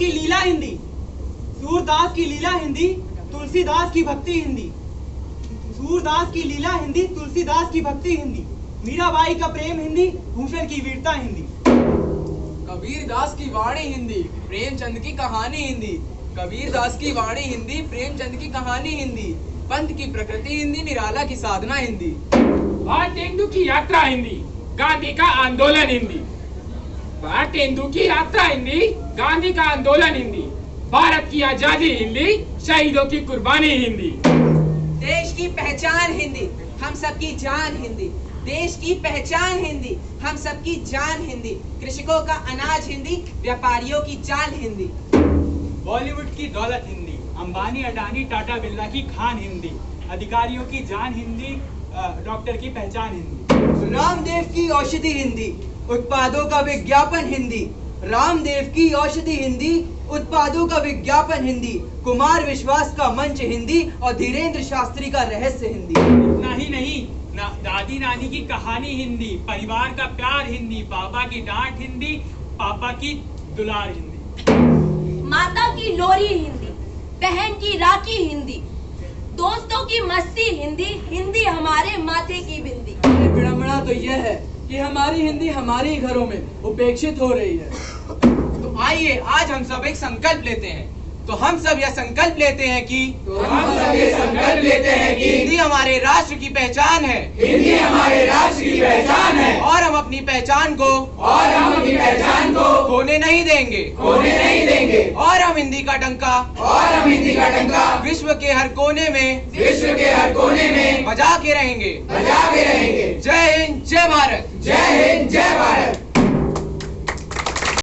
की लीला हिंदी, सूरदास की लीला हिंदी, तुलसीदास की भक्ति हिंदी, सूरदास की लीला हिंदी, तुलसीदास की भक्ति हिंदी, मीराबाई का प्रेम हिंदी, भूषण की वीरता हिंदी, कबीरदास की वाणी हिंदी, प्रेमचंद की कहानी हिंदी, कबीरदास की वाणी हिंदी, प्रेमचंद की कहानी हिंदी, पंथ की प्रकृति हिंदी, निराला की साधना हिंदी, भारतेंदु की यात्रा हिंदी, गांधी का आंदोलन हिंदी, भारतेंदु की यात्रा हिंदी, गांधी का आंदोलन हिंदी, भारत की आजादी हिंदी, शहीदों की कुर्बानी हिंदी, देश की पहचान हिंदी, हम सबकी जान हिंदी, देश की पहचान हिंदी, हम सबकी जान हिंदी, कृषकों का अनाज हिंदी, व्यापारियों की चाल हिंदी, बॉलीवुड की दौलत हिंदी, अंबानी अडानी टाटा बिरला की खान हिंदी, अधिकारियों की जान हिंदी, डॉक्टर की पहचान हिंदी, रामदेव की औषधि हिंदी, उत्पादों का विज्ञापन हिंदी, रामदेव की औषधि हिंदी, उत्पादों का विज्ञापन हिंदी, कुमार विश्वास का मंच हिंदी और धीरेन्द्र शास्त्री का रहस्य हिंदी। इतना ही नहीं, दादी नानी की कहानी हिंदी, परिवार का प्यार हिंदी, पापा की डांट हिंदी, पापा की दुलार हिंदी, माता की लोरी हिंदी, बहन की राखी हिंदी, दोस्तों की मस्ती हिंदी, हिंदी हमारे माथे की बिंदी। विडंबना तो यह है कि हमारी हिंदी हमारे ही घरों में उपेक्षित हो रही है। तो आइए आज हम सब एक संकल्प लेते हैं। तो हम सब यह संकल्प लेते हैं कि हिंदी हमारे राष्ट्र की पहचान है, हिंदी हमारे राष्ट्र की पहचान है और हम अपनी पहचान को खोने नहीं देंगे, और हम हिंदी का डंका विश्व के हर कोने में बजा के रहेंगे। जय हिंद, जय भारत।